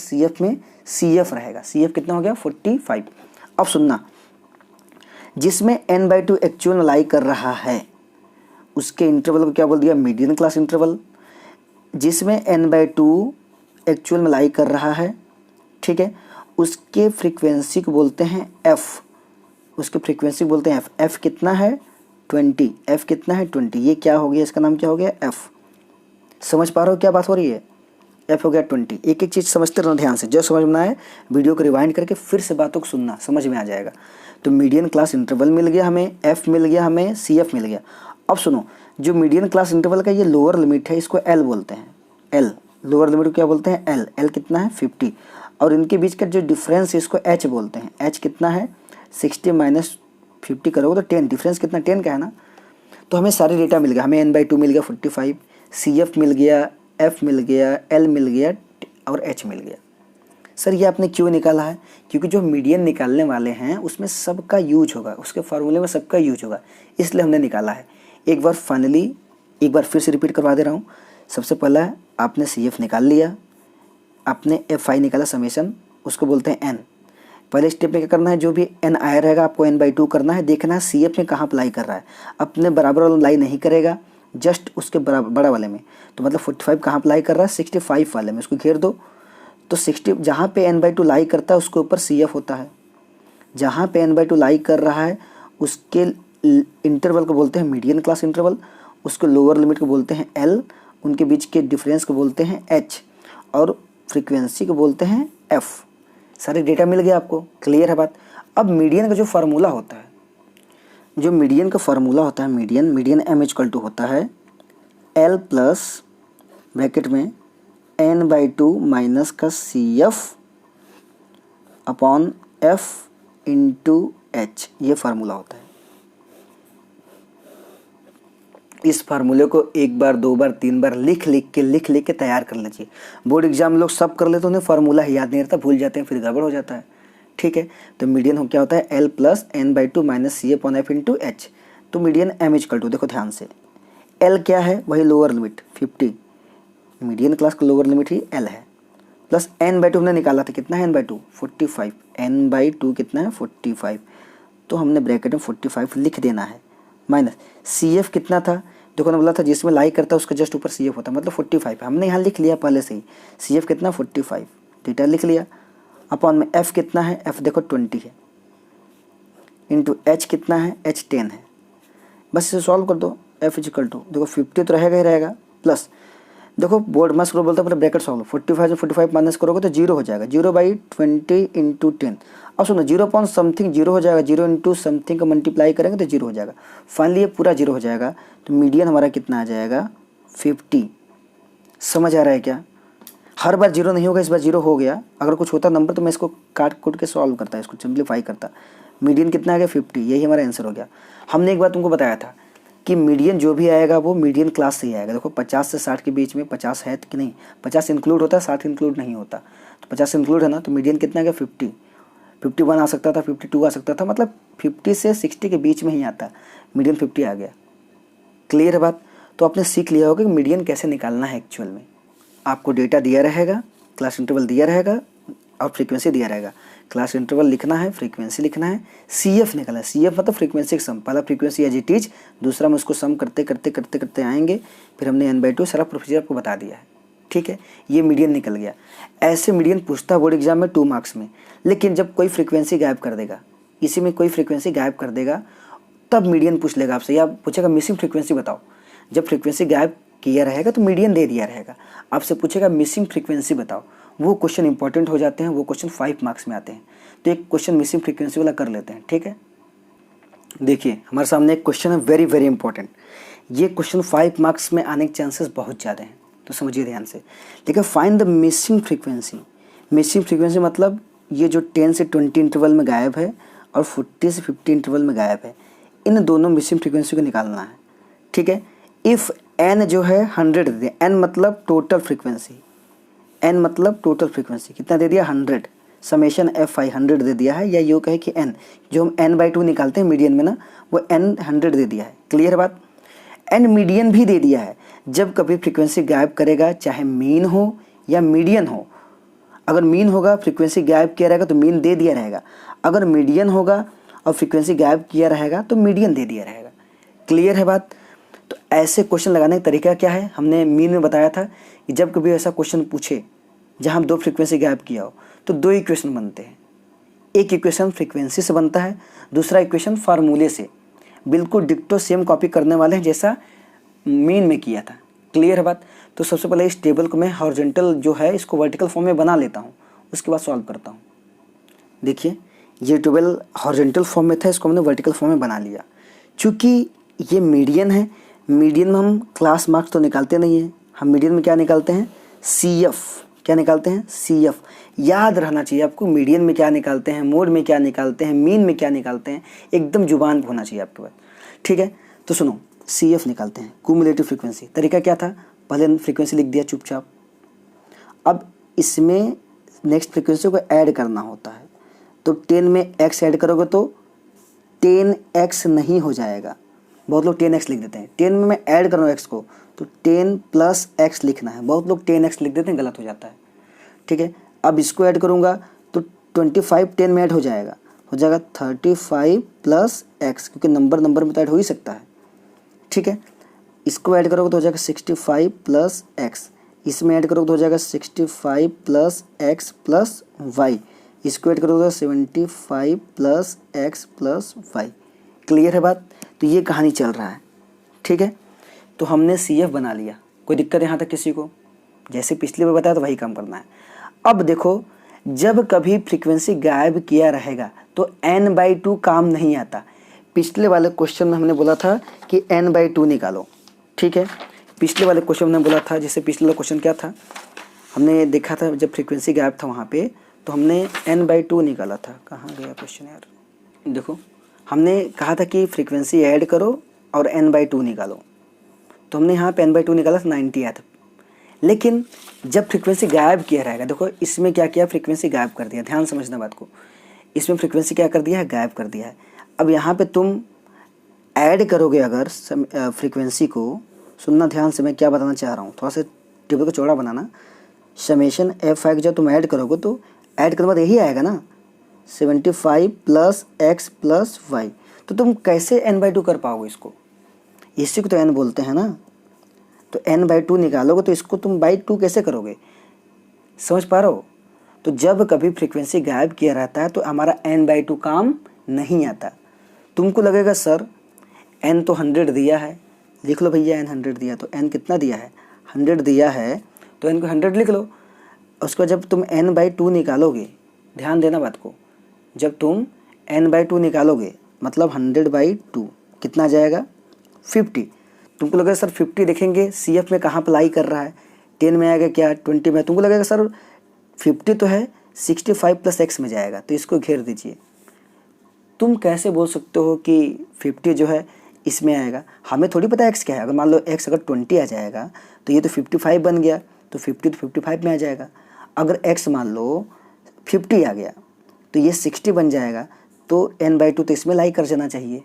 CF में CF रहेगा। CF कितना हो गया 45। अब सुनना, जिसमें n/2 एक्चुअल में लाई कर रहा है उसके इंटरवल को क्या बोल दिया, मीडियन क्लास इंटरवल। जिसमें n/2 एक्चुअल में लाई कर रहा है, ठीक है, उसके फ्रीक्वेंसी को बोलते हैं f, उसके फ्रीक्वेंसी को बोलते हैं f। f कितना है 20, f कितना है 20, ये क्या हो गया, इसका नाम क्या हो गया f। समझ पा रहे हो क्या बात हो रही है, f हो गया 20। एक एक चीज़ समझते रहना ध्यान से, जो समझ में आए वीडियो को रिवाइंड करके फिर से बातों को सुनना, समझ में आ जाएगा। तो मीडियन क्लास इंटरवल मिल गया हमें, f मिल गया हमें, CF मिल गया। अब सुनो, जो मीडियन क्लास इंटरवल का ये लोअर लिमिट है इसको L बोलते हैं, L लोअर लिमिट को क्या बोलते हैं L। L कितना है 50, और इनके बीच का जो डिफरेंस है इसको H बोलते हैं। H कितना है 60 माइनस 50 करोगे तो 10, डिफरेंस कितना 10 का है ना। तो हमें सारे डेटा मिल गया, हमें n/2 मिल गया 45, CF मिल गया, F मिल गया, L मिल गया और H मिल गया। सर ये आपने क्यों निकाला है, क्योंकि जो मीडियन निकालने वाले हैं उसमें सबका यूज होगा, उसके फार्मूले में सबका यूज होगा, इसलिए हमने निकाला है। एक बार फाइनली एक बार फिर से रिपीट करवा दे रहा हूँ। सबसे पहला आपने CF निकाल लिया, आपने FI निकाला समेशन, उसको बोलते हैं n। पहले स्टेप में क्या करना है, जो भी n आया रहेगा आपको n/2 करना है, देखना है CF में कहाँ अप्लाई कर रहा है। अपने बराबर वाला अप्लाई नहीं करेगा, जस्ट उसके बड़ा वाले में। तो मतलब 45 कहाँ अप्लाई कर रहा है 65 वाले में, उसको घेर दो। तो 60 जहाँ पे n/2 लाई करता है उसके ऊपर CF होता है, जहाँ पे n/2 लाई कर रहा है उसके इंटरवल को बोलते हैं मीडियन क्लास इंटरवल, उसके लोअर लिमिट को बोलते हैं L, उनके बीच के डिफरेंस को बोलते हैं H, और फ्रीक्वेंसी को बोलते हैं F। सारे डेटा मिल गया आपको, क्लियर है बात। अब मीडियन का जो फार्मूला होता है, जो मीडियन का फार्मूला होता है, मीडियन m इक्वल टू होता है L प्लस ब्रैकेट में n/2 माइनस का CF upon F into H, ये फार्मूला होता है। इस फार्मूले को एक बार, दो बार, तीन बार लिख के तैयार कर लीजिए। बोर्ड एग्जाम लोग सब कर लेते हैं, उन्हें फार्मूला ही याद नहीं रहता, भूल जाते हैं, फिर गड़बड़ हो जाता है, ठीक है। तो मीडियन हो क्या होता है L plus n/2 minus CF upon F into H। तो मीडियन m इक्वल टू, देखो ध्यान से, L क्या है वही लोअर लिमिट 50, मीडियन क्लास का लोअर लिमिट ही L है, प्लस n/2 हमने निकाला था, कितना है n/2 45, n/2 कितना है 45, तो हमने ब्रैकेट में 45 लिख देना है, माइनस CF कितना था, देखो ना बोला था जिसमें लाई करता है उसका जस्ट ऊपर CF होता है, मतलब 45 हमने यहाँ लिख लिया पहले से ही। CF कितना 45, डेटा लिख लिया, अपॉन में F कितना है, F देखो 20 है, इंटू H कितना है, H 10 है। बस इसे सॉल्व कर दो, F इक्वल टू देखो 50 तो रहेगा ही रहेगा, प्लस देखो बोर्ड मस्त करो बोलता है ब्रैकेट सॉल्व, 45 से 45 माइनस करोगे तो 0 हो जाएगा, 0/20 इंटू 10। अब सुनो 0 पॉइंट समथिंग 0 हो जाएगा, 0 इंटू समथिंग का मल्टीप्लाई करेंगे तो 0 हो जाएगा, फाइनली ये पूरा 0 हो जाएगा। तो मीडियन हमारा कितना आ जाएगा 50। समझ आ रहा है क्या, हर बार 0 नहीं होगा, इस बार 0 हो गया। अगर कुछ होता नंबर तो मैं इसको काट कूट के सॉल्व करता, इसको सिंप्लीफाई करता। मीडियन कितना आ गया 50, यही हमारा आंसर हो गया। हमने एक बार तुमको बताया था कि मीडियन जो भी आएगा वो मीडियन क्लास से ही आएगा। देखो 50 से 60 के बीच में 50 है कि नहीं, 50 इंक्लूड होता है, 60 इंक्लूड नहीं होता, तो 50 इंक्लूड है ना, तो मीडियन कितना आ गया 50, 51 आ सकता था, 52 आ सकता था, मतलब 50 से 60 के बीच में ही आता, मीडियन 50 आ गया। क्लियर है बात। तो आपने सीख लिया होगा कि मीडियन कैसे निकालना है। एक्चुअल में आपको डेटा दिया रहेगा, क्लास इंटरवल दिया रहेगा और फ्रीक्वेंसी दिया रहेगा। क्लास इंटरवल लिखना है, फ्रीक्वेंसी लिखना है, CF निकालना है। CF मतलब फ्रीक्वेंसी का सम, पहला फ्रीक्वेंसी एज इट इज, दूसरा में उसको सम करते करते करते करते आएंगे, फिर हमने n/2 सारा प्रोसीजर आपको बता दिया है, ठीक है। ये मीडियन निकल गया। ऐसे मीडियन पूछता है बोर्ड एग्जाम में 2 मार्क्स में, लेकिन जब कोई फ्रीक्वेंसी गायब कर देगा, इसी में कोई फ्रीक्वेंसी गायब कर देगा तब मीडियन पूछ लेगा आपसे, या पूछेगा मिसिंग फ्रीक्वेंसी बताओ। जब फ्रीक्वेंसी गायब किया रहेगा तो मीडियन दे दिया रहेगा, आपसे पूछेगा मिसिंग फ्रीक्वेंसी बताओ। वो क्वेश्चन इंपॉर्टेंट हो जाते हैं, वो क्वेश्चन 5 मार्क्स में आते हैं। तो एक क्वेश्चन मिसिंग फ्रीक्वेंसी वाला कर लेते हैं, ठीक है। देखिए हमारे सामने एक क्वेश्चन है वेरी वेरी इंपॉर्टेंट। ये क्वेश्चन 5 मार्क्स में आने के चांसेस बहुत ज़्यादा हैं, तो समझिए ध्यान से। देखिए find the missing frequency. Missing frequency मतलब ये जो 10 से 20 इंटरवल में गायब है और 40 से 50 इंटरवल में गायब है, इन दोनों मिसिंग फ्रीक्वेंसी को निकालना है, ठीक है। इफ़ n जो है 100 दे दिया, n मतलब टोटल फ्रीक्वेंसी, n मतलब टोटल फ्रीक्वेंसी कितना दे दिया 100, समेशन FI 100 दे दिया है, या यूँ कहे कि n जो हम n/2 निकालते हैं मीडियन में ना, वो n 100 दे दिया है। क्लियर बात। n मीडियन भी दे दिया है। जब कभी फ्रीक्वेंसी गायब करेगा, चाहे मीन हो या मीडियन हो, अगर मीन होगा फ्रीक्वेंसी गायब किया रहेगा तो मीन दे दिया रहेगा, अगर मीडियन होगा और फ्रीक्वेंसी गायब किया रहेगा तो मीडियन दे दिया रहेगा। क्लियर है बात? तो ऐसे क्वेश्चन लगाने का तरीका क्या है, हमने मीन में बताया था कि जब कभी ऐसा क्वेश्चन पूछे जहाँ दो फ्रीक्वेंसी गायब किया हो तो दो इक्वेशन बनते हैं। एक इक्वेशन फ्रीक्वेंसी से बनता है, दूसरा इक्वेशन फार्मूले से। बिल्कुल डिक्टो सेम कॉपी करने वाले हैं जैसा मीन में किया था। क्लियर है बात? तो सबसे पहले इस टेबल को मैं हॉरिजॉन्टल जो है इसको वर्टिकल फॉर्म में बना लेता हूँ, उसके बाद सॉल्व करता हूँ। देखिए ये टेबल हॉरिजॉन्टल फॉर्म में था, इसको हमने वर्टिकल फॉर्म में बना लिया। चूँकि ये मीडियन है, मीडियन में हम क्लास मार्क्स तो निकालते नहीं हैं, हम मीडियन में क्या निकालते हैं, CF। क्या निकालते हैं, CF। याद रहना चाहिए आपको, मीडियन में क्या निकालते हैं, मोड में क्या निकालते हैं, मीन में क्या निकालते हैं, एकदम जुबान पे होना चाहिए आपके पास। ठीक है, तो सुनो CF निकालते हैं, क्यूमुलेटिव फ्रीक्वेंसी। तरीका क्या था, पहले फ्रीक्वेंसी लिख दिया चुपचाप, अब इसमें नेक्स्ट फ्रीक्वेंसी को ऐड करना होता है। तो 10 में x ऐड करोगे तो 10x नहीं हो जाएगा, बहुत लोग 10x लिख देते हैं। 10 में मैं ऐड कर रहा हूँ x को तो 10 + x लिखना है, बहुत लोग 10x लिख देते हैं, गलत हो जाता है। ठीक है, अब इसको ऐड करूँगा तो 25 10 में ऐड हो जाएगा 35 + x, क्योंकि नंबर में तो ऐड हो ही सकता है। ठीक है, इसको ऐड करोगे तो हो जाएगा 65 + x, इसमें ऐड करोगे तो हो जाएगा 65 + x + y, इसको ऐड करोगे तो 75 + x + y। क्लियर है बात? तो ये कहानी चल रहा है। ठीक है, तो हमने CF बना लिया। कोई दिक्कत यहाँ तक किसी को? जैसे पिछली बार बताया तो वही काम करना है। अब देखो, जब कभी फ्रीक्वेंसी गायब किया रहेगा तो n/2 काम नहीं आता। पिछले वाले क्वेश्चन में हमने बोला था कि n/2 निकालो। ठीक है, पिछले वाले क्वेश्चन में बोला था, जैसे पिछले वाला क्वेश्चन क्या था, हमने देखा था जब फ्रीक्वेंसी गायब था वहाँ पे तो हमने n/2 निकाला था। कहाँ गया क्वेश्चन यार? देखो, हमने कहा था कि फ्रीक्वेंसी ऐड करो और n/2 निकालो, तो हमने यहाँ पे n/2 निकाला था, 90 आया था। लेकिन जब फ्रीक्वेंसी गायब किया रहेगा, देखो इसमें क्या किया, फ्रीक्वेंसी गायब कर दिया। ध्यान समझना बात को, इसमें फ्रीक्वेंसी क्या कर दिया है, गायब कर दिया है। अब यहाँ पे तुम ऐड करोगे अगर फ्रीक्वेंसी को, सुनना ध्यान से, मैं क्या बताना चाह रहा हूँ, थोड़ा सा टेबल को चौड़ा बनाना। समेशन f जब तुम ऐड करोगे तो ऐड करने बाद यही आएगा ना, 75 + x + y। तो तुम कैसे n/2 कर पाओगे इसको? इसी को तो n बोलते हैं ना। तो n/2 निकालोगे तो इसको तुम /2 कैसे करोगे? समझ पा रहे हो? तो जब कभी फ्रीक्वेंसी गायब किया रहता है तो हमारा n/2 काम नहीं आता। तुमको लगेगा सर n तो 100 दिया है, लिख लो भैया, n 100 दिया, तो n कितना दिया है, 100 दिया है, तो n को 100 लिख लो। उसको जब तुम n/2 निकालोगे, ध्यान देना बात को, जब तुम n/2 निकालोगे मतलब 100/2 कितना आ जाएगा, 50। तुमको लगेगा सर 50 देखेंगे CF में कहाँ अप्लाई कर रहा है, 10 में आएगा क्या, 20 में, तुमको लगेगा सर 50 तो है, 65 + x में जाएगा, तो इसको घेर दीजिए। तुम कैसे बोल सकते हो कि 50 जो है इसमें आएगा? हमें थोड़ी पता x क्या है। अगर मान लो x अगर 20 आ जाएगा तो ये तो 55 बन गया, तो 50 तो 55 में आ जाएगा। अगर x मान लो 50 आ गया तो ये 60 बन जाएगा, तो n/2 तो इसमें लाई कर जाना चाहिए।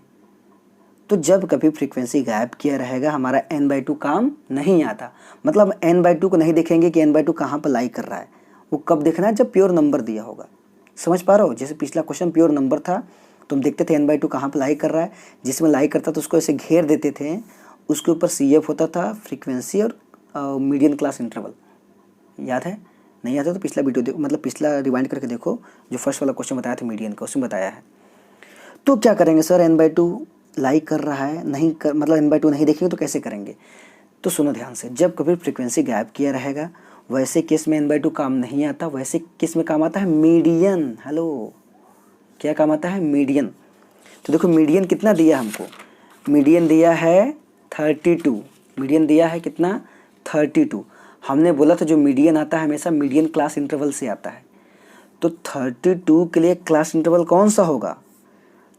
तो जब कभी फ्रीक्वेंसी गायब किया रहेगा हमारा n/2 काम नहीं आता। मतलब n/2 को नहीं देखेंगे कि n/2 कहाँ पर लाई कर रहा है, वो कब देखना है, जब प्योर नंबर दिया होगा। समझ पा रहे हो? जैसे पिछला क्वेश्चन प्योर नंबर था, तुम देखते थे n/2 कहाँ पर लाई कर रहा है, जिसमें लाई करता तो उसको ऐसे घेर देते थे, उसके ऊपर CF होता था, फ्रीक्वेंसी और मीडियन क्लास इंटरवल। याद है? नहीं आता तो पिछला वीडियो देखो, मतलब पिछला रिवाइंड करके देखो, जो फर्स्ट वाला क्वेश्चन बताया था मीडियन का, उसमें बताया है। तो क्या करेंगे सर, n/2 लाइक कर रहा है, नहीं कर, मतलब n/2 नहीं देखेंगे तो कैसे करेंगे? तो सुनो ध्यान से, जब कभी फ्रीक्वेंसी गायब किया रहेगा वैसे केस में n/2 काम नहीं आता, वैसे केस में काम आता है मीडियन। हेलो, क्या काम आता है, मीडियन। तो देखो मीडियन कितना दिया हमको, मीडियन दिया है 32, मीडियन दिया है कितना, 32। हमने बोला था जो मीडियन आता है हमेशा मीडियन क्लास इंटरवल से आता है। तो 32 के लिए क्लास इंटरवल कौन सा होगा,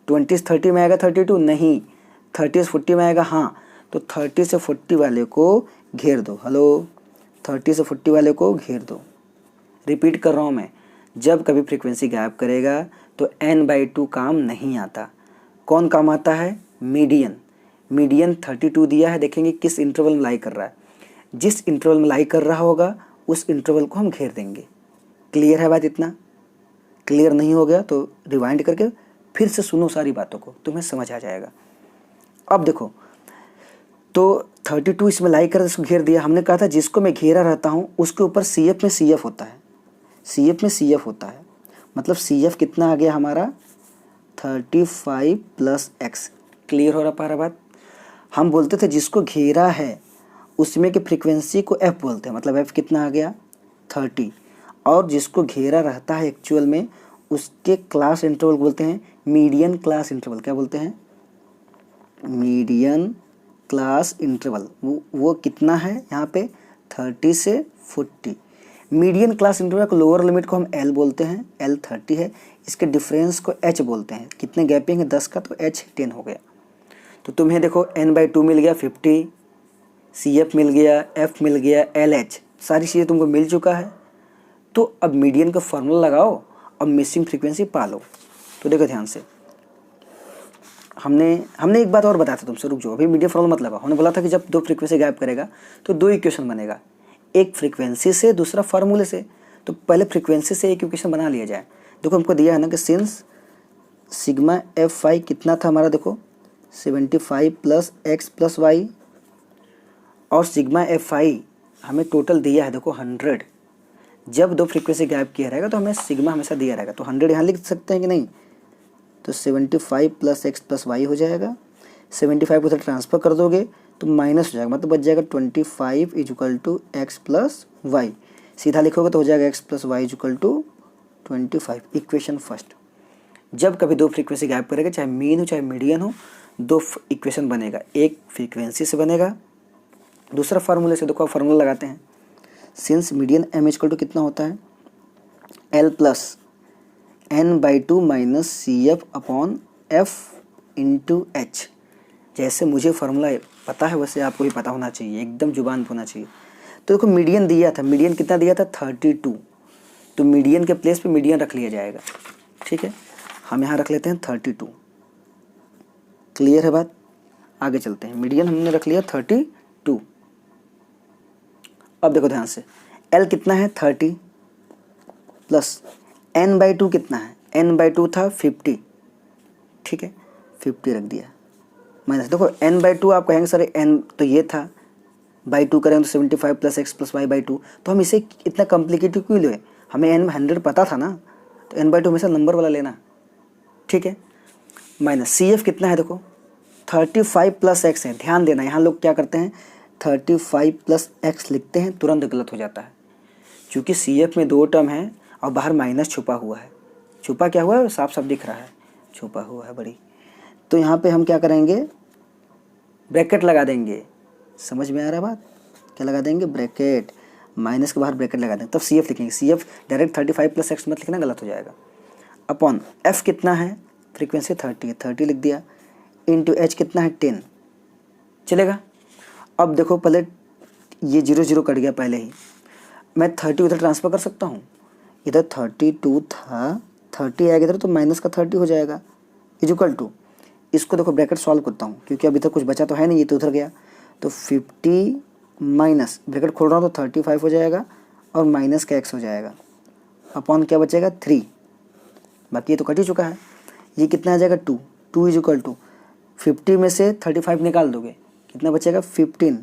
20 से 30 में आएगा 32? नहीं। 30 से 40 में आएगा? हाँ। तो 30 से 40 वाले को घेर दो। हेलो, 30 से 40 वाले को घेर दो। रिपीट कर रहा हूँ मैं, जब कभी फ्रीक्वेंसी गायब करेगा तो n/2 काम नहीं आता। कौन काम आता है, मीडियन। मीडियन 32 दिया है, देखेंगे किस इंटरवल में लाई कर रहा है, जिस इंटरवल में लाई कर रहा होगा उस इंटरवल को हम घेर देंगे। क्लियर है बात? इतना क्लियर नहीं हो गया तो रिवाइंड करके फिर से सुनो सारी बातों को, तुम्हें समझ आ जाएगा। अब देखो, तो 32 इसमें लाई कर इसको घेर दिया। हमने कहा था जिसको मैं घेरा रहता हूँ उसके ऊपर CF में CF होता है, CF में CF होता है, मतलब CF कितना आ गया हमारा 35 प्लस x। क्लियर हो रहा पारा बात? हम बोलते थे जिसको घेरा है उसमें की फ्रीक्वेंसी को f बोलते हैं, मतलब f कितना आ गया 30, और जिसको घेरा रहता है एक्चुअल में उसके क्लास इंटरवल बोलते हैं मीडियन क्लास इंटरवल। क्या बोलते हैं? Median class interval. वो कितना है यहाँ पे 30 से 40। मीडियन क्लास इंटरवल को लोअर लिमिट को हम L बोलते हैं, L 30 है, इसके डिफरेंस को H बोलते हैं। कितने गैपिंग है 10 का, तो H 10 हो गया। तो तुम्हें देखो n/2 मिल गया 50, CF मिल गया, F मिल गया, LH, सारी चीज़ें तुमको मिल चुका है। तो अब मीडियन का फॉर्मूला लगाओ, अब मिसिंग फ्रीक्वेंसी पालो। तो देखो ध्यान से, हमने एक बात और बताया था तुमसे, रुक जाओ अभी मीडियन फॉर्मूला मत लगाओ। हमने बोला था कि जब दो फ्रीक्वेंसी गायब करेगा तो दो इक्वेशन बनेगा, एक फ्रीक्वेंसी से दूसरा फार्मूले से। तो पहले फ्रीक्वेंसी से एक इक्वेशन बना लिया जाए। देखो हमको दिया है ना कि सिंस सिग्मा F5 कितना था हमारा, देखो 75 प्लस x प्लस वाई, और सिग्मा F5 हमें टोटल दिया है देखो 100। जब दो फ्रीक्वेंसी गायब किया रहेगा तो हमें सिग्मा हमेशा दिया रहेगा, तो 100 यहाँ लिख सकते हैं कि नहीं? तो 75 प्लस x प्लस वाई हो जाएगा। 75 को उधर ट्रांसफर कर दोगे तो माइनस हो जाएगा, मतलब बच जाएगा 25 equal to X plus Y. सीधा लिखोगे तो हो जाएगा x plus Y equal to 25। Equation first, जब कभी दो फ्रीक्वेंसी गायब करेगा, चाहे मीन हो चाहे मीडियन हो, दो इक्वेशन बनेगा, एक फ्रीक्वेंसी से बनेगा, दूसरा फार्मूले से। देखो फार्मूला लगाते हैं, since median m equal to कितना होता है L plus n/2 minus CF upon F into H। जैसे मुझे फार्मूला पता है वैसे आपको भी पता होना चाहिए, एकदम जुबान पे होना चाहिए। तो देखो मीडियन दिया था, मीडियन कितना दिया था 32, तो मीडियन के प्लेस पे मीडियन रख लिया जाएगा। ठीक है, हम यहाँ रख लेते हैं 32। क्लियर है बात? आगे चलते हैं। मीडियन हमने रख लिया 32। अब देखो ध्यान से, L कितना है 30 प्लस n/2 कितना है, n/2 था 50। ठीक है, 50 रख दिया माइनस। देखो n/2 आप कहेंगे सर n तो ये था, /2 करेंगे तो 75 प्लस x प्लस y/2, तो हम इसे इतना कॉम्प्लिकेटेड क्यों ले? हमें n 100 पता था ना, तो n/2 हमेशा नंबर वाला लेना। ठीक है, माइनस CF कितना है देखो 35 प्लस x है। ध्यान देना, यहाँ लोग क्या करते हैं 35 प्लस x लिखते हैं, तुरंत गलत हो जाता है, क्योंकि CF में दो टर्म है और बाहर माइनस छुपा हुआ है। छुपा क्या हुआ है? साफ साफ दिख रहा है, छुपा हुआ है बड़ी। तो यहाँ पे हम क्या करेंगे, ब्रैकेट लगा देंगे। समझ में आ रहा बात? क्या लगा देंगे? ब्रैकेट, माइनस के बाहर ब्रैकेट लगा देंगे, तब CF लिखेंगे। CF डायरेक्ट 35 प्लस x मत लिखना, गलत हो जाएगा। अपॉन F कितना है, फ्रीक्वेंसी 30 है, 30 लिख दिया, इंटू H कितना है 10, चलेगा। अब देखो पहले ये 0 0 कट गया पहले ही, मैं 30 उधर ट्रांसफ़र कर सकता हूँ। इधर 32 था, 30 आएगा इधर तो माइनस का 30 हो जाएगा, इजुकल टू, इसको देखो ब्रैकेट सॉल्व करता हूँ क्योंकि अभी तक कुछ बचा तो है नहीं, ये तो उधर गया। तो 50 माइनस ब्रैकेट खोल रहा हूँ तो 35 हो जाएगा और माइनस का x हो जाएगा, अपॉन क्या बचेगा 3, बाकी ये तो कट ही चुका है। ये कितना आ जाएगा 2, 2 इजुकल टू 50 में से 35 निकाल दोगे, कितना बचेगा 15,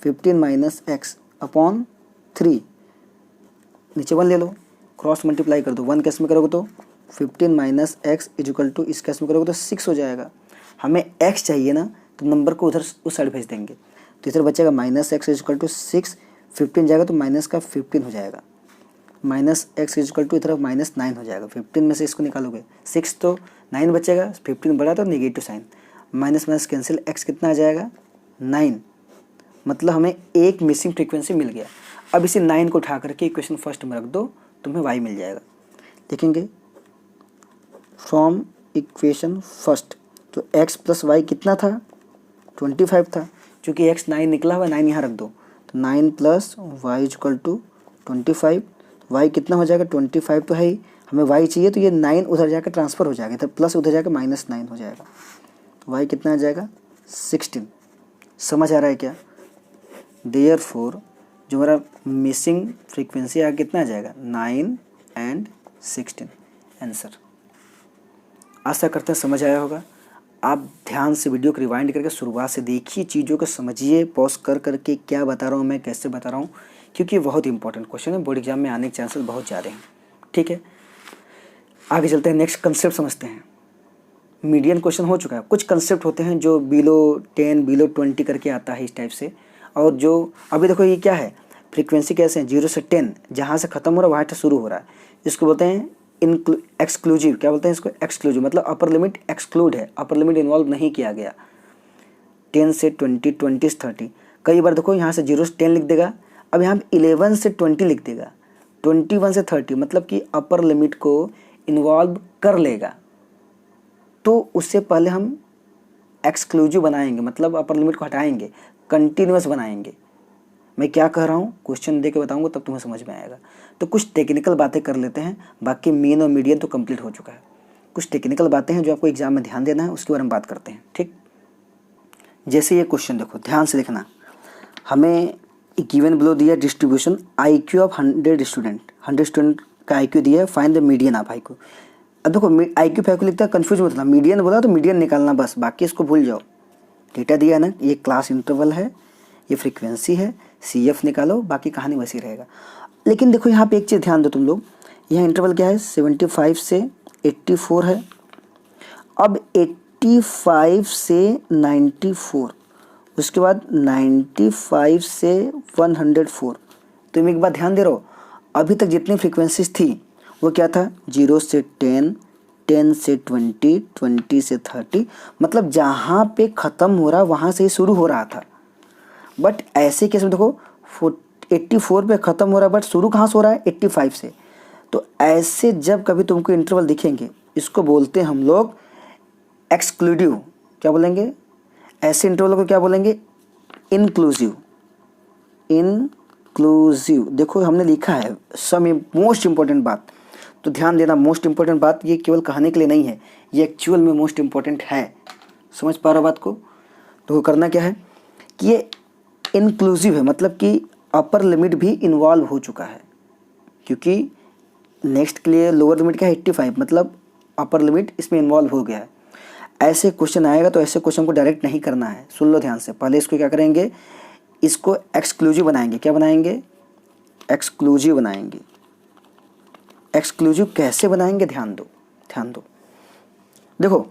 15 माइनस x अपॉन 3, नीचे 1 ले लो, क्रॉस मल्टीप्लाई कर दो, 1 केस में करोगे तो 15 माइनस x इजुकल टू, इस केस में करोगे तो 6 हो जाएगा। हमें x चाहिए ना, तो नंबर को उधर उस साइड भेज देंगे, तो इधर बचेगा माइनस x इजुकल टू 6, 15 जाएगा तो माइनस का 15 हो जाएगा, माइनस x इजुकल टू इधर माइनस 9 हो जाएगा। 15 में से इसको निकालोगे 6 तो 9 बचेगा, 15 बड़ा तो negative sign, minus minus cancel, x कितना आ जाएगा 9, मतलब हमें एक मिसिंग फ्रीक्वेंसी मिल गया। अब इसे 9 को उठा करके इक्वेशन फर्स्ट में रख दो, तुम्हें y मिल जाएगा। देखेंगे फ्रॉम इक्वेशन फर्स्ट, तो x प्लस वाई कितना था 25 था, चूँकि x 9 निकला हुआ, 9 यहाँ रख दो, तो 9 plus Y equal to 25, y कितना हो जाएगा 25 तो है ही, हमें y चाहिए, तो ये 9 उधर जाकर ट्रांसफ़र हो जाएगा, इधर प्लस उधर जाकर माइनस 9 हो जाएगा, तो y कितना आ जाएगा 16। समझ आ रहा है क्या? देयरफॉर जो हमारा मिसिंग फ्रीक्वेंसी आगे कितना आ जाएगा 9 and 16 आंसर। आशा करते हैं समझ आया होगा। आप ध्यान से वीडियो को रिवाइंड करके शुरुआत से देखिए, चीज़ों को समझिए, पॉज कर करके क्या बता रहा हूँ मैं, कैसे बता रहा हूँ, क्योंकि ये बहुत इंपॉर्टेंट क्वेश्चन है, बोर्ड एग्जाम में आने के चांसेस बहुत ज़्यादा हैं। ठीक है, आगे चलते हैं, नेक्स्ट कंसेप्ट समझते हैं। मीडियन क्वेश्चन हो चुका है, कुछ कंसेप्ट होते हैं जो बिलो 10 बिलो 20 करके आता है इस टाइप से। और जो अभी देखो ये क्या है, फ्रीक्वेंसी कैसे है 0 से 10, जहाँ से ख़त्म हो रहा है वहाँ से शुरू हो रहा है, इसको बोलते हैं एक्सक्लूसिव। क्या बोलते हैं इसको? एक्सक्लूसिव, मतलब अपर लिमिट एक्सक्लूड है, अपर लिमिट इन्वॉल्व नहीं किया गया। 10 से 20, 20 से 30, कई बार देखो यहाँ से 0 से 10 लिख देगा, अब यहाँ 11 से 20 लिख देगा, 21 से 30, मतलब कि अपर लिमिट को इन्वॉल्व कर लेगा, तो उससे पहले हम एक्सक्लूसिव बनाएंगे, मतलब अपर लिमिट को हटाएंगे, कंटिन्यूस बनाएंगे। मैं क्या कह रहा हूँ क्वेश्चन दे के बताऊँगा तब तुम्हें समझ में आएगा। तो कुछ टेक्निकल बातें कर लेते हैं, बाकी मीन और मीडियन तो कंप्लीट हो चुका है। कुछ टेक्निकल बातें हैं जो आपको एग्जाम में ध्यान देना है, उसके बारे में बात करते हैं। ठीक, जैसे ये क्वेश्चन देखो, ध्यान से देखना। हमें गिवन बिलो दिया डिस्ट्रीब्यूशन IQ ऑफ 100 स्टूडेंट का IQ दिया है, find the median of IQ। अब देखो IQ फाइव को लिखता है, कन्फ्यूज मत होना, मीडियन बोला तो मीडियन निकालना बस, बाकी इसको भूल जाओ। डेटा दिया है ना, ये क्लास इंटरवल है, ये फ्रीक्वेंसी है, CF निकालो, बाकी कहानी वैसी रहेगा। लेकिन देखो यहाँ पे एक चीज़ ध्यान दो तुम लोग, यहाँ इंटरवल क्या है 75 से 84 है। अब 85 से 94, उसके बाद 95 से 104। तुम एक बात ध्यान दे रहे हो, अभी तक जितनी फ्रीक्वेंसीज थी वो क्या था 0 से 10, 10 से 20, 20 से 30, मतलब जहाँ पे ख़त्म हो रहा वहाँ से ही शुरू हो रहा था। बट ऐसे केस में देखो 84 पे ख़त्म हो रहा है, बट शुरू कहाँ से हो रहा है 85 से। तो ऐसे जब कभी तुमको इंटरवल दिखेंगे, इसको बोलते हैं हम लोग एक्सक्लूसिव। क्या बोलेंगे? ऐसे इंटरवल को क्या बोलेंगे? इंक्लूसिव। इंक्लूसिव देखो हमने लिखा है, सब मोस्ट इंपॉर्टेंट बात, तो ध्यान देना। मोस्ट इंपॉर्टेंट बात ये केवल कहने के लिए नहीं है, ये एक्चुअल में मोस्ट इंपॉर्टेंट है। समझ पा रहा बात को? तो करना क्या है कि ये इंक्लूसिव है, मतलब कि अपर लिमिट भी इन्वॉल्व हो चुका है, क्योंकि नेक्स्ट के लिए लोअर लिमिट क्या है 85, मतलब अपर लिमिट इसमें इन्वॉल्व हो गया है। ऐसे क्वेश्चन आएगा तो ऐसे क्वेश्चन को डायरेक्ट नहीं करना है, सुन लो ध्यान से। पहले इसको क्या करेंगे, इसको एक्सक्लूसिव बनाएंगे। क्या बनाएंगे? एक्सक्लूसिव बनाएंगे। एक्सक्लूसिव कैसे बनाएंगे? ध्यान दो, ध्यान दो। देखो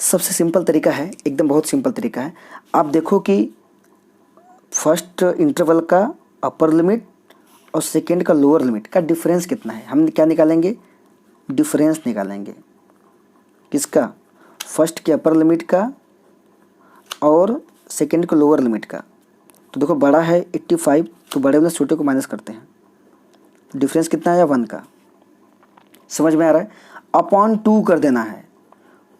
सबसे सिंपल तरीका है, एकदम बहुत सिंपल तरीका है। आप देखो कि फर्स्ट इंटरवल का अपर लिमिट और सेकेंड का लोअर लिमिट का डिफरेंस कितना है। हम क्या निकालेंगे? डिफरेंस निकालेंगे। किसका? फर्स्ट के अपर लिमिट का और सेकेंड के लोअर लिमिट का। तो देखो बड़ा है 85, तो बड़े वाले छोटे को माइनस करते हैं, डिफरेंस कितना आया 1 का। समझ में आ रहा है? अपॉन 2 कर देना है,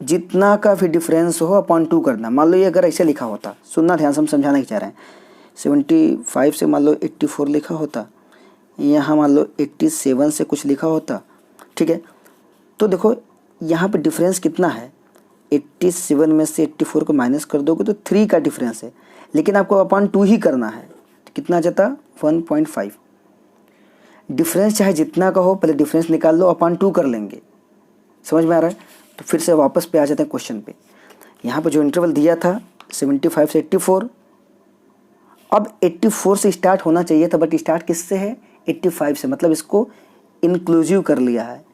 जितना का फिर डिफरेंस हो अपॉन 2 करना। मान लो ये अगर ऐसे लिखा होता, सुनना ध्यान से, हम समझाना ही चाह रहे हैं। 75 से मान लो 84 लिखा होता, यहाँ मान लो 87 से कुछ लिखा होता, ठीक है। तो देखो यहाँ पे डिफरेंस कितना है, 87 में से 84 को माइनस कर दोगे तो 3 का डिफरेंस है, लेकिन आपको अपॉन 2 ही करना है। तो कितना जाता 1.5। डिफरेंस चाहे जितना का हो, पहले डिफरेंस निकाल लो, अपॉन 2 कर लेंगे। समझ में आ रहा है? तो फिर से वापस पे आ जाते हैं क्वेश्चन पे। यहाँ पे जो इंटरवल दिया था 75 से 84, अब 84 से स्टार्ट होना चाहिए था, बट स्टार्ट किससे है 85 से, मतलब इसको इंक्लूसिव कर लिया है,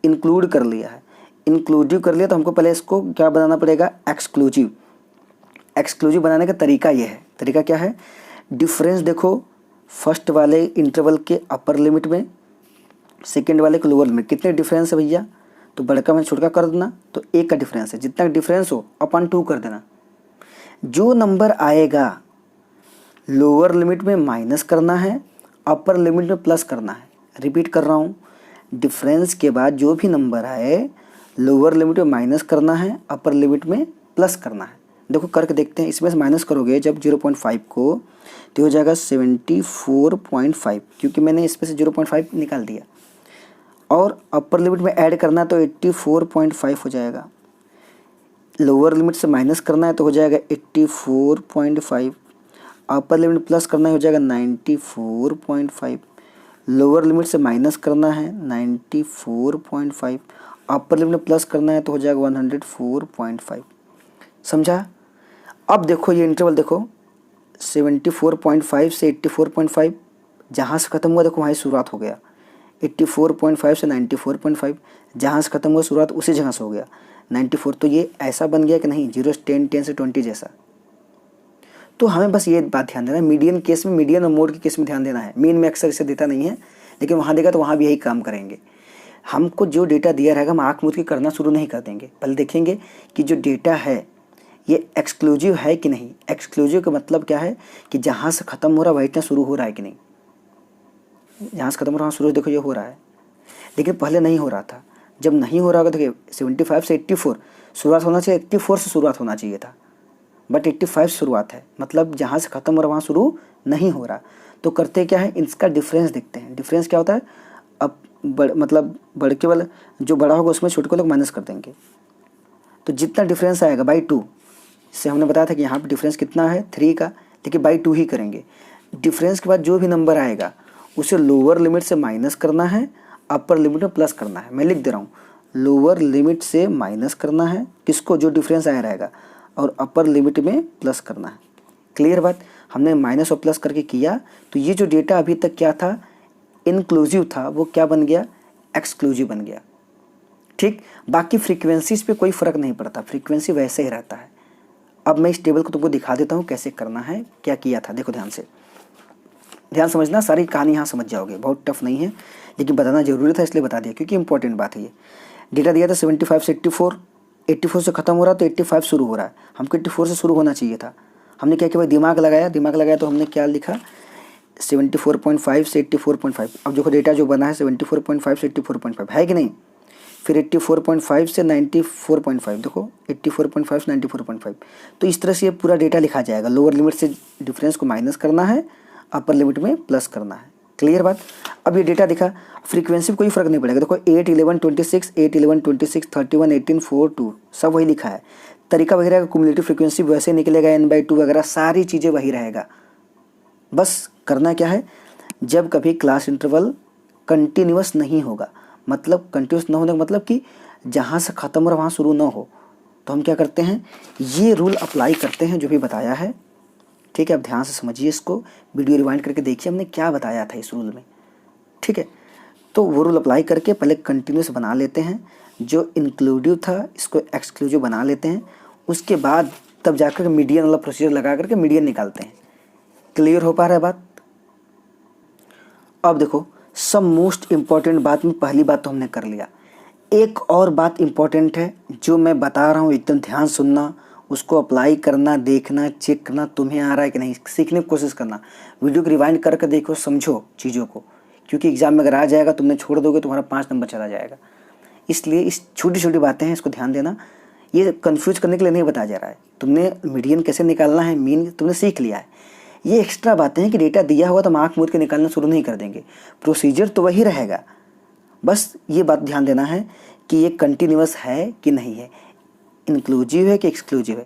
इंक्लूड कर लिया है। इंक्लूसिव कर लिया तो हमको पहले इसको क्या बनाना पड़ेगा, एक्सक्लूसिव। एक्सक्लूसिव बनाने का तरीका ये है। तरीका क्या है? डिफरेंस देखो फर्स्ट वाले इंटरवल के अपर लिमिट में, सेकेंड वाले के लोअर लिमिट, कितने डिफरेंस है भैया? तो बड़का में छोटा कर देना, तो 1 का डिफरेंस है। जितना डिफरेंस हो अपॉन 2 कर देना। जो नंबर आएगा लोअर लिमिट में माइनस करना है, अपर लिमिट में प्लस करना है। रिपीट कर रहा हूँ, डिफरेंस के बाद जो भी नंबर आए लोअर लिमिट में माइनस करना है, अपर लिमिट में प्लस करना है। देखो करके देखते हैं। इसमें से माइनस करोगे जब 0.5 को, तो हो जाएगा 74.5, क्योंकि मैंने इसमें से 0.5 निकाल दिया। और अपर लिमिट में ऐड करना है तो 84.5 हो जाएगा। लोअर लिमिट से माइनस करना है तो हो जाएगा 84.5। अपर लिमिट प्लस करना हो जाएगा 94.5, लोअर लिमिट से माइनस करना है 94.5, अपर लिमिट प्लस करना है तो हो जाएगा 104.5। समझा? अब देखो ये इंटरवल देखो 74.5 से 84.5, जहाँ से ख़त्म हुआ देखो वहाँ शुरुआत हो गया। 84.5 से 94.5, जहाँ से ख़त्म हुआ शुरुआत उसी जगह से हो गया 94। तो ये ऐसा बन गया कि नहीं 0 से 10, 10 से 20 जैसा। तो हमें बस ये बात ध्यान देना है, मीडियन केस में, मीडियन और मोड के केस में ध्यान देना है। मीन में अक्सर इसे देता नहीं है, लेकिन वहाँ देगा तो वहाँ भी यही काम करेंगे। हमको जो डेटा दिया रहेगा हम आँख मूंद के करना शुरू नहीं कर देंगे, पहले देखेंगे कि जो डेटा है ये एक्सक्लूसिव है कि नहीं। एक्सक्लूसिव का मतलब क्या है कि जहाँ से ख़त्म हो रहा है वहीं शुरू हो रहा है कि नहीं। जहाँ से ख़त्म हो रहा है शुरू देखो ये हो रहा है, लेकिन पहले नहीं हो रहा था। जब नहीं हो रहा होगा देखिए 75 से 84 शुरुआत होना चाहिए, 84 से शुरुआत होना चाहिए था, बट 85 शुरुआत है, मतलब जहाँ से ख़त्म हो रहा वहाँ शुरू नहीं हो रहा। तो करते क्या है, इसका डिफरेंस देखते हैं। डिफरेंस क्या होता है, अब मतलब बड़ के वाला जो बड़ा होगा उसमें छोटे को लोग माइनस कर देंगे। तो जितना डिफरेंस आएगा बाई 2, इससे हमने बताया था कि यहाँ पे डिफरेंस कितना है 3 का, लेकिन बाई 2 ही करेंगे। डिफरेंस के बाद जो भी नंबर आएगा उसे लोअर लिमिट से माइनस करना है, अपर लिमिट में प्लस करना है। मैं लिख दे रहा हूँ, लोअर लिमिट से माइनस करना है किसको, जो डिफरेंस आया रहेगा, और अपर लिमिट में प्लस करना है। क्लियर बात? हमने माइनस और प्लस करके किया तो ये जो डेटा अभी तक क्या था, इंक्लूसिव था, वो क्या बन गया, एक्सक्लूसिव बन गया। ठीक, बाकी फ्रीक्वेंसीज पे कोई फ़र्क नहीं पड़ता, फ्रीक्वेंसी वैसे ही रहता है। अब मैं इस टेबल को तुमको दिखा देता हूँ कैसे करना है, क्या किया था। देखो ध्यान से, ध्यान समझना, सारी कहानी यहाँ समझ जाओगे, बहुत टफ नहीं है, लेकिन बताना जरूरी था इसलिए बता दिया क्योंकि इंपॉर्टेंट बात है ये। डेटा दिया था 75 से 84, 84 से ख़त्म हो रहा तो 85 शुरू हो रहा है, हमको 84 से शुरू होना चाहिए था। हमने क्या किया भाई, दिमाग लगाया तो हमने क्या लिखा 74.5 से 84.5। अब देखो डेटा जो बना है 74.5 से 84.5 है कि नहीं, फिर 84.5 से 94.5, देखो 84.5 से 94.5। तो इस तरह से ये पूरा डेटा लिखा जाएगा। लोअर लिमिट से डिफरेंस को माइनस करना है, अपर लिमिट में प्लस करना है। क्लियर बात? अब ये डेटा दिखा, फ्रीक्वेंसी में कोई फर्क नहीं पड़ेगा। देखो 8, 11, 26, 8, 11, 26, 31, 18, 4, 2 सब वही लिखा है। तरीका वही रहेगा, कुमुलेटिव फ्रीक्वेंसी वैसे निकलेगा, n/2 वगैरह सारी चीज़ें वही रहेगा। बस करना क्या है, जब कभी क्लास इंटरवल कंटिन्यूस नहीं होगा, मतलब कंटिन्यूस न होने का मतलब कि जहाँ से ख़त्म हो रहा वहाँ शुरू ना हो, तो हम क्या करते हैं, ये रूल अप्लाई करते हैं जो भी बताया है। ठीक है, अब ध्यान से समझिए इसको, वीडियो रिवाइंड करके देखिए हमने क्या बताया था इस रूल में। ठीक है, तो वो रूल अप्लाई करके पहले कंटिन्यूस बना लेते हैं, जो इंक्लूसिव था इसको एक्सक्लूसिव बना लेते हैं, उसके बाद तब जाकर मीडियन वाला प्रोसीजर लगा करके मीडियन निकालते हैं। क्लियर हो पा रहा है बात? अब देखो सब मोस्ट इम्पॉर्टेंट बात में पहली बात तो हमने कर लिया, एक और बात इम्पॉर्टेंट है जो मैं बता रहा हूँ, एकदम ध्यान सुनना, उसको अप्लाई करना, देखना, चेक करना तुम्हें आ रहा है कि नहीं, सीखने की कोशिश करना। वीडियो को रिवाइंड करके देखो, समझो चीज़ों को, क्योंकि एग्जाम में अगर आ जाएगा तुमने छोड़ दोगे तुम्हारा 5 नंबर चला जाएगा। इसलिए इस छोटी छोटी बातें हैं, इसको ध्यान देना। ये कन्फ्यूज करने के लिए नहीं बताया जा रहा है, तुमने मीडियन कैसे निकालना है, मीन तुमने सीख लिया है। ये एक्स्ट्रा बातें हैं कि डेटा दिया हुआ तो हम आँख मूंद के निकालना शुरू नहीं कर देंगे, प्रोसीजर तो वही रहेगा। बस ये बात ध्यान देना है कि ये कंटिन्यूअस है कि नहीं है, इंक्लूसिव है कि एक्सक्लूसिव है।